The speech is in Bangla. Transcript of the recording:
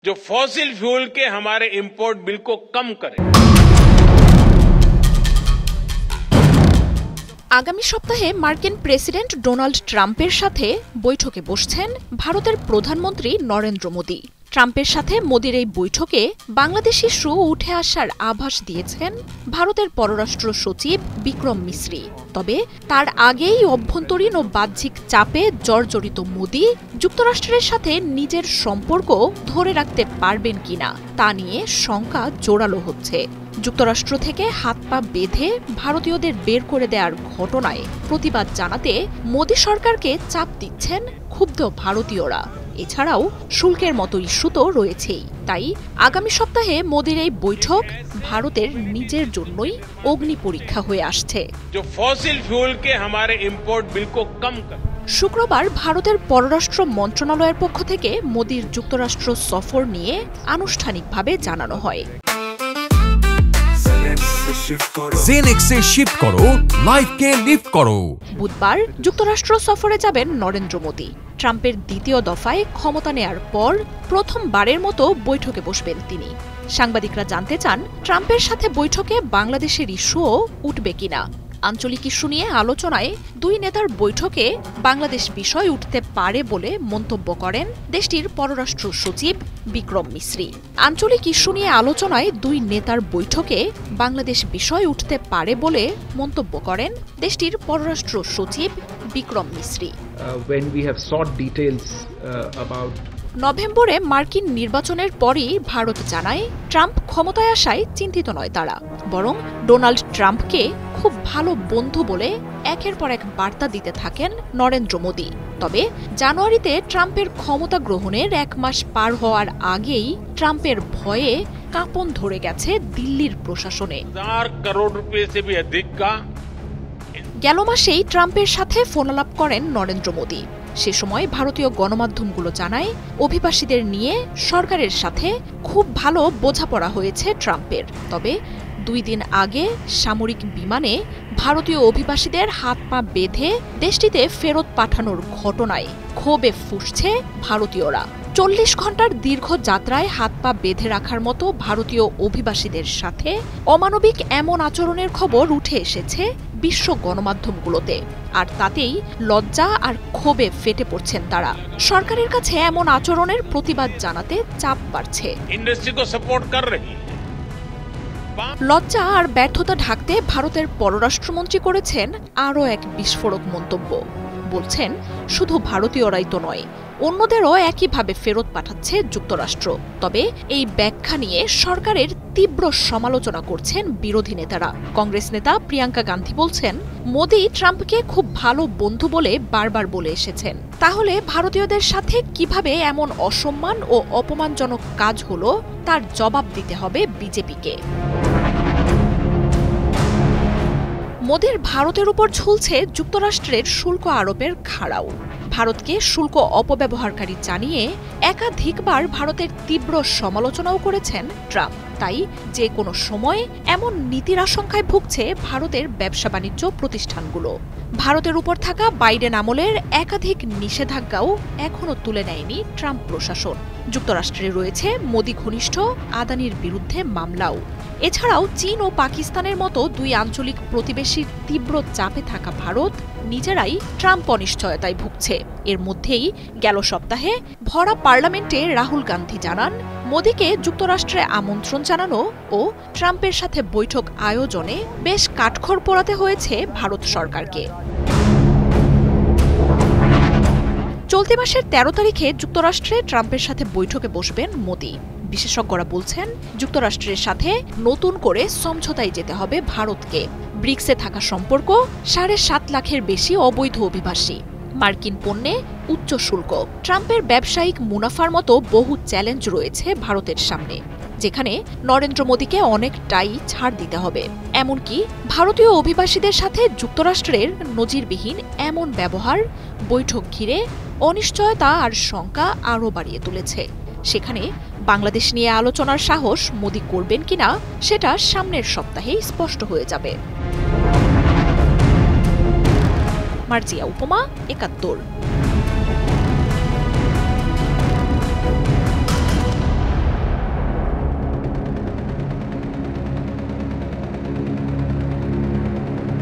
जो फॉसिल फ्यूल के हमारे इंपोर्ट बिल को कम करे। আগামী সপ্তাহে মার্কিন প্রেসিডেন্ট ডোনাল্ড ট্রাম্পের সাথে বৈঠকে বসছেন ভারতের প্রধানমন্ত্রী নরেন্দ্র মোদি। ট্রাম্পের সাথে মোদির এই বৈঠকে বাংলাদেশ ইস্যু উঠে আসার আভাস দিয়েছেন ভারতের পররাষ্ট্র সচিব বিক্রম মিশ্রি। তবে তার আগেই অভ্যন্তরীণ ও বাহ্যিক চাপে জর্জরিত মোদি যুক্তরাষ্ট্রের সাথে নিজের সম্পর্ক ধরে রাখতে পারবেন কিনা তা নিয়ে শঙ্কা জোরালো হচ্ছে। যুক্তরাষ্ট্র থেকে হাত পা বেঁধে ভারতীয়দের বের করে দেওয়ার ঘটনায় প্রতিবাদ জানাতে মোদি সরকারকে চাপ দিচ্ছেন ক্ষুব্ধ ভারতীয়রা। এছাড়াও শুল্কের মতো ইস্যু তো রয়েছেই। তাই আগামী সপ্তাহে মোদির এই বৈঠক ভারতের নিজের জন্যই অগ্নি পরীক্ষা হয়ে আসছে। শুক্রবার ভারতের পররাষ্ট্র মন্ত্রণালয়ের পক্ষ থেকে মোদির যুক্তরাষ্ট্র সফর নিয়ে আনুষ্ঠানিকভাবে জানানো হয়। জেনেক্সে শিফট করো, লাইফকে লিফট করো। বুধবার যুক্তরাষ্ট্র সফরে যাবেন নরেন্দ্র মোদি। ট্রাম্পের দ্বিতীয় দফায় ক্ষমতা নেয়ার পর প্রথমবারের মতো বৈঠকে বসবেন তিনি। সাংবাদিকরা জানতে চান, ট্রাম্পের সাথে বৈঠকে বাংলাদেশের ইস্যুও উঠবে কিনা। আঞ্চলিক ইস্যু নিয়ে আলোচনায় দুই নেতার বৈঠকে বাংলাদেশ বিষয় উঠতে পারে বলে মন্তব্য করেন দেশটির পররাষ্ট্র সচিব বিক্রম মিশ্রি। আঞ্চলিক ইস্যু নিয়ে আলোচনায় দুই নেতার বৈঠকে বাংলাদেশ বিষয় উঠতে পারে বলে মন্তব্য করেন দেশটির পররাষ্ট্র সচিব বিক্রম মিশ্রি। নভেম্বরে মার্কিন নির্বাচনের পরই ভারত জানায়, ট্রাম্প ক্ষমতায় আসায় চিন্তিত নয় তারা, বরং ডোনাল্ড ট্রাম্পকে খুব ভালো বন্ধু বলে একের পর এক বার্তা দিতে থাকেন নরেন্দ্র মোদি। তবে জানুয়ারিতে ট্রাম্পের ক্ষমতা গ্রহণের 1 মাস পার হওয়ার আগেই ট্রাম্পের ভয়ে কাঁপন ধরে গেছে দিল্লির প্রশাসনে। গেল মাসেই ট্রাম্পের সাথে ফোনালাপ করেন নরেন্দ্র মোদি। সে সময় ভারতীয় গণমাধ্যমগুলো জানায়, অভিবাসীদের নিয়ে সরকারের সাথে খুব ভালো বোঝাপড়া হয়েছে ট্রাম্পের। তবে 2 দিন আগে সামরিক বিমানে ভারতীয় অভিবাসীদের হাত পা বেঁধে দেশটিতে ফেরত পাঠানোর ঘটনায় ক্ষোভে ফুঁসছে ভারতীয়রা। 40 ঘন্টার দীর্ঘ যাত্রায় হাত পা বেঁধে রাখার মতো ভারতীয় অভিবাসীদের সাথে অমানবিক এমন আচরণের খবর উঠে এসেছে বিশ্ব গণমাধ্যমগুলোতে। আর তাতেই লজ্জা আর ক্ষোভে ফেটে পড়ছেন তারা। সরকারের কাছে এমন আচরণের প্রতিবাদ জানাতে চাপ বাড়ছে। লজ্জা আর ব্যর্থতা ঢাকতে ভারতের পররাষ্ট্রমন্ত্রী করেছেন আরও এক বিস্ফোরক মন্তব্য। বলছেন, শুধু ভারতীয়রাই তো নয়, অন্যদেরও একইভাবে ফেরত পাঠাচ্ছে যুক্তরাষ্ট্র। তবে এই ব্যাখ্যা নিয়ে সরকারের তীব্র সমালোচনা করছেন বিরোধী নেতারা। কংগ্রেস নেতা প্রিয়াঙ্কা গান্ধী বলছেন, মোদি ট্রাম্পকে খুব ভালো বন্ধু বলে বারবার বলে এসেছেন। তাহলে ভারতীয়দের সাথে কিভাবে এমন অসম্মান ও অপমানজনক কাজ হলো তার জবাব দিতে হবে বিজেপিকে। মোদির ভারতের উপর ঝুলছে যুক্তরাষ্ট্রের শুল্ক আরোপের খাড়াও। ভারতকে শুল্ক অপব্যবহারকারী জানিয়ে একাধিকবার ভারতের তীব্র সমালোচনাও করেছেন ট্রাম্প। তাই যে কোনো সময় এমন নীতির আশঙ্কায় ভুগছে ভারতের ব্যবসা বাণিজ্য প্রতিষ্ঠানগুলো। ভারতের উপর থাকা বাইডেন আমলের একাধিক নিষেধাজ্ঞাও এখনও তুলে নেয়নি ট্রাম্প প্রশাসন। যুক্তরাষ্ট্রে রয়েছে মোদি ঘনিষ্ঠ আদানির বিরুদ্ধে মামলাও। এছাড়াও চীন ও পাকিস্তানের মতো দুই আঞ্চলিক প্রতিবেশীর তীব্র চাপে থাকা ভারত নিজেরাই ট্রাম্প অনিশ্চয়তায় ভুগছে। এর মধ্যেই গেল সপ্তাহে ভরা পার্লামেন্টে রাহুল গান্ধী জানান, মোদিকে যুক্তরাষ্ট্রে আমন্ত্রণ জানানো ও ট্রাম্পের সাথে বৈঠক আয়োজনে বেশ কাঠখড় পোড়াতে হয়েছে ভারত সরকারকে। চলতি মাসের 13 তারিখে যুক্তরাষ্ট্রে ট্রাম্পের সাথে বৈঠকে বসবেন মোদি। বিশেষজ্ঞরা বলছেন, যুক্তরাষ্ট্রের সাথে নতুন করে সমঝোতায় যেতে হবে ভারতকে। ব্রিক্সে থাকা সম্পর্ক, 7.5 লাখের বেশি অবৈধ অভিবাসী, মার্কিন পণ্যে উচ্চ শুল্ক, ট্রাম্পের ব্যবসায়িক মুনাফার মতো বহু চ্যালেঞ্জ রয়েছে ভারতের সামনে, যেখানে নরেন্দ্র মোদিকে অনেকটাই ছাড় দিতে হবে। এমনকি ভারতীয় অভিবাসীদের সাথে যুক্তরাষ্ট্রের নজিরবিহীন এমন ব্যবহার বৈঠক ঘিরে অনিশ্চয়তা আর শঙ্কা আরও বাড়িয়ে তুলেছে। সেখানে বাংলাদেশ নিয়ে আলোচনার সাহস মোদি করবেন কিনা সেটা সামনের সপ্তাহেই স্পষ্ট হয়ে যাবে। মার্জিয়া উপমা, ৭১।